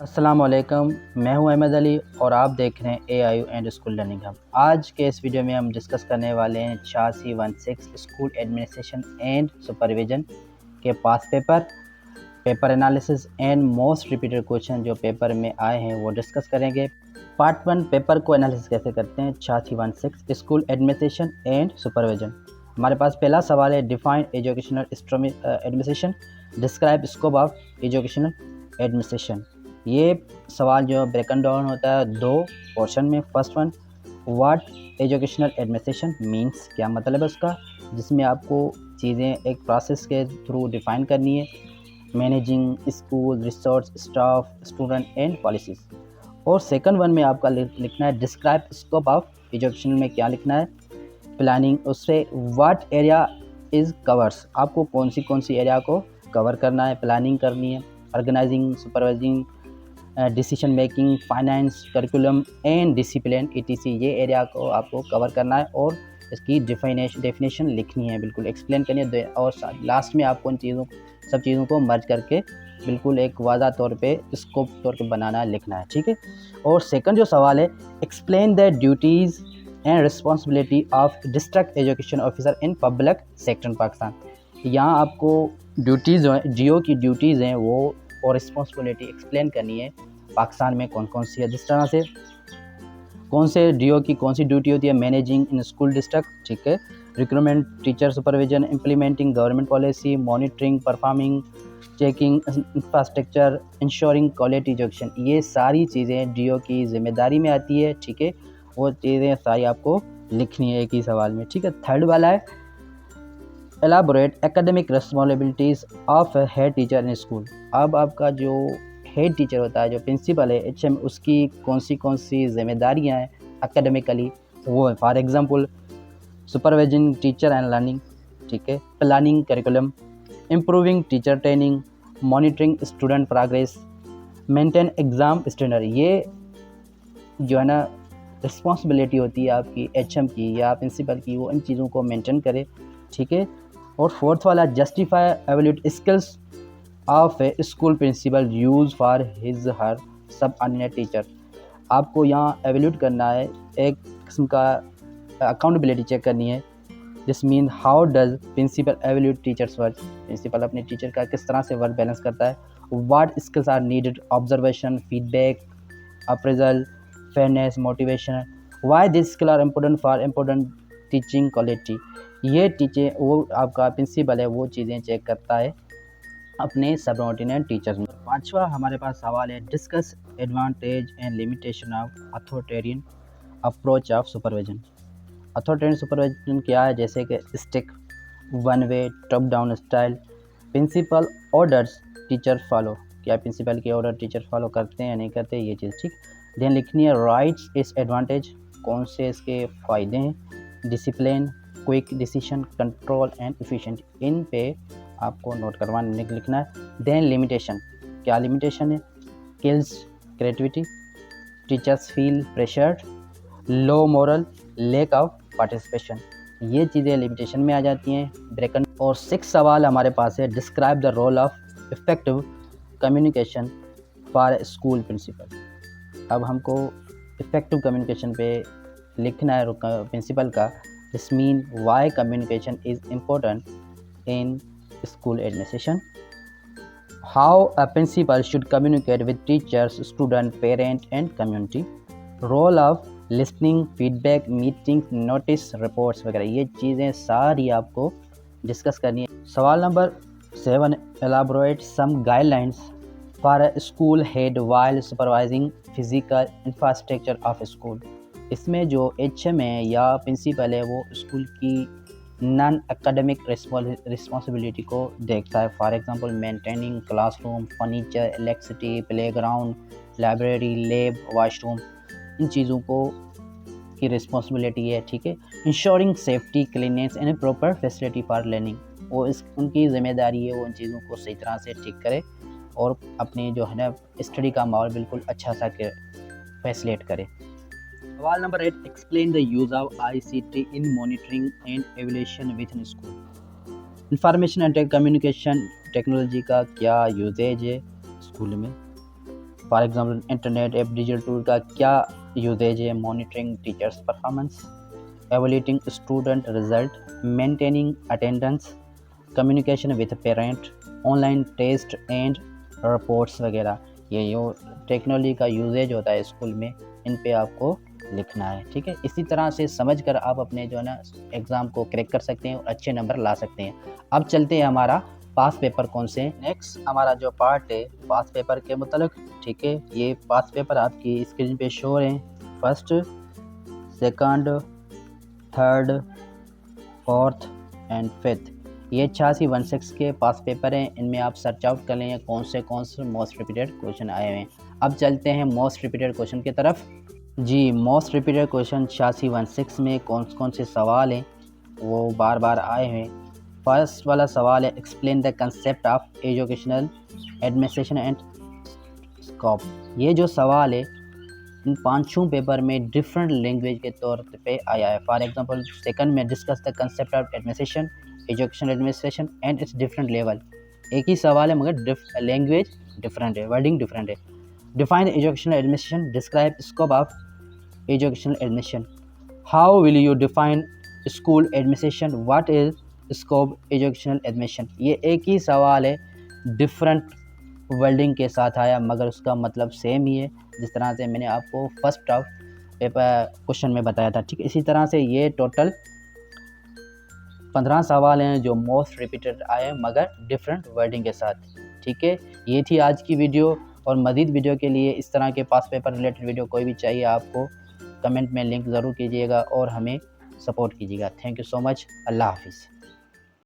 अस्सलाम वालेकुम, मैं हूं अहमद अली और आप देख रहे हैं AIU and school learning hub. आज के इस वीडियो में हम डिस्कस करने वाले हैं 8616 स्कूल एडमिनिस्ट्रेशन एंड सुपरविजन के पास paper analysis and most repeated question जो पेपर में आए हैं वो डिस्कस करेंगे। पार्ट 1 पेपर को एनालिसिस कैसे करते हैं 8616 स्कूल एडमिनिस्ट्रेशन एंड सुपरविजन। हमारे पास पहला सवाल है define educational administration, describe scope of educational administration. ये सवाल जो ब्रेकन डाउन होता है दो पोर्शन में। First one, what educational administration means, क्या मतलब है उसका, जिसमें आपको चीज़ें एक प्रोसेस के थ्रू डिफाइन करनी है। Managing school, resource, staff, student and policies. और सेकंड वन में आपका लिखना है डिस्क्राइब स्कोप ऑफ एजुकेशन में क्या लिखना है, प्लानिंग, उससे व्हाट एरिया इज़ कवर्स, आपको कौन सी एरिया को कवर करना है, प्लानिंग करनी है, organising, supervising, decision making, finance, curriculum and discipline ETC, ये एरिया को आपको कवर करना है और इसकी डेफिनेशन लिखनी है, बिल्कुल एक्सप्लेन करनी है। और लास्ट में आपको सब चीज़ों को मर्ज करके बिल्कुल एक वाज़ा तौर पे स्कोप तौर पे बनाना है, लिखना है, ठीक है। और सेकंड जो सवाल है, explain the duties and responsibility of district education officer in public sector Pakistan. यहाँ आपको ड्यूटीज़ DO की ड्यूटीज़ हैं वो और रिस्पॉन्सिबिलिटी एक्सप्लेन करनी है पाकिस्तान में कौन कौन सी है। जिस तरह से कौन से DO की कौन सी ड्यूटी होती है, मैनेजिंग इन स्कूल डिस्ट्रिक्ट, ठीक है, recruitment, teacher supervision, implementing government policy, monitoring, performing, checking infrastructure, ensuring quality education, ये सारी चीज़ें DO की जिम्मेदारी में आती है, ठीक है। वो चीज़ें सारी आपको लिखनी है एक ही सवाल में, ठीक है। थर्ड वाला है elaborate academic responsibilities of head teacher in school. अब आपका जो हेड टीचर होता है, जो प्रिंसिपल है, HM, उसकी कौन सी जिम्मेदारियां हैं एकेडमिकली, वो है for example supervising teacher and learning, ठीक है, planning curriculum, improving teacher training, monitoring student progress, maintain exam standard. ये जो है ना रिस्पॉन्सिबिलिटी होती है आपकी HM की या प्रिंसिपल की, वो इन चीज़ों को मेंटेन करे, ठीक है। और फोर्थ वाला justify evaluate skills of a school principal use for his her subordinate teacher. आपको यहाँ एवेल्यूट करना है, एक किस्म का अकाउंटेबिलिटी चेक करनी है। This mean how does principal evaluate teachers work, principal अपने टीचर का किस तरह से वर्क बैलेंस करता है। What skills are needed, observation, feedback, appraisal, fairness, motivation. Why this skill are important teaching quality. ये टीचर वो आपका प्रिंसिपल है, वो चीज़ें चेक करता है अपने सबऑर्डिनेट टीचर्स में। पांचवा हमारे पास सवाल है discuss advantage and limitation of authoritarian approach of supervision. Authoritarian supervision क्या है, जैसे कि strict, one way, top down style, principal orders teacher follow, क्या प्रिंसिपल के ऑर्डर टीचर फॉलो करते हैं या नहीं करते, ये चीज़, ठीक। देन लिखनी है राइट्स इस एडवांटेज, कौन से इसके फ़ायदे हैं, discipline, quick decision, control and efficient, इन पे आपको नोट करवाने लिखना है। देन लिमिटेशन, क्या लिमिटेशन है, kills creativity, teachers feel pressured, low morale, lack of participation, ये चीज़ें लिमिटेशन में आ जाती हैं, ब्रेकन। और 6 सवाल हमारे पास है describe the role of effective communication for school principal. अब हमको इफेक्टिव कम्युनिकेशन पे लिखना है प्रिंसिपल का। This mean why communication is important in school administration, how a principal should communicate with teachers, student, parent and community, role of listening, feedback, meetings, notice, reports वगैरह, ये चीज़ें सारी आपको डिस्कस करनी है। सवाल number 7, elaborate some guidelines for a school head while supervising physical infrastructure of a school। इसमें जो HM है या प्रिंसिपल है वो स्कूल की नॉन एकेडमिक रिस्पॉन्सिबिलिटी को देखता है। For example maintaining classroom, furniture, electricity, playground, library, lab, washroom, इन चीज़ों को की रिस्पॉन्सिबिलिटी है, ठीक है। Ensuring safety, cleanness and proper facility for learning, वो उनकी जिम्मेदारी है, वो उन चीज़ों को सही तरह से ठीक करे और अपने जो है ना स्टडी का माहौल बिल्कुल अच्छा सा फैसिलिटेट करे। सवाल number 8, explain the use of ICT in monitoring and evaluation within school. Information and communication technology का क्या यूजेज है स्कूल में। For example internet app digital tool का क्या यूजेज है, monitoring teachers performance, evaluating student result, maintaining attendance, communication with parent, online test and reports वगैरह। ये जो टेक्नोलॉजी का यूजेज होता है स्कूल में, इन पे आपको लिखना है। ठीक है, इसी तरह से समझकर आप अपने जो है ना एग्ज़ाम को क्रैक कर सकते हैं और अच्छे नंबर ला सकते हैं। अब चलते हैं हमारा पास पेपर कौन से। नेक्स्ट हमारा जो पार्ट है पास पेपर के मतलब, ठीक है, ये पास पेपर आपकी स्क्रीन पे शो हैं। First, second, third, fourth and fifth, ये 8616 के पास पेपर हैं। इनमें आप सर्च आउट कर लेंगे कौन से मोस्ट रिपीटेड क्वेश्चन आए हुए हैं। अब चलते हैं मोस्ट रिपीटेड क्वेश्चन की तरफ। जी, मोस्ट रिपीटेड क्वेश्चन 8616 में कौन से सवाल हैं वो बार बार आए हैं। फर्स्ट वाला सवाल है, explain the concept of educational administration and scope. ये जो सवाल है इन पांचों पेपर में डिफरेंट लैंग्वेज के तौर पे आया है। फॉर एग्जांपल सेकंड में discuss the concept of administration, educational administration and it's different level. एक ही सवाल है मगर लैंग्वेज डिफरेंट है, वर्डिंग डिफरेंट है। Define educational administration, describe scope of educational administration, how will you define school administration, what is scope educational admission. ये एक ही सवाल है, डिफरेंट वर्डिंग के साथ आया मगर उसका मतलब सेम ही है, जिस तरह से मैंने आपको फर्स्ट ऑफ पेपर क्वेश्चन में बताया था। ठीक, इसी तरह से ये टोटल 15 सवाल हैं जो मोस्ट रिपीटेड आए मगर डिफरेंट वर्डिंग के साथ। ठीक है, ये थी आज की वीडियो, और मज़ीद वीडियो के लिए इस तरह के पास पेपर रिलेटेड वीडियो कोई भी चाहिए आपको, कमेंट में लिंक ज़रूर कीजिएगा और हमें सपोर्ट कीजिएगा। Thank you so much. अल्लाह हाफिज़।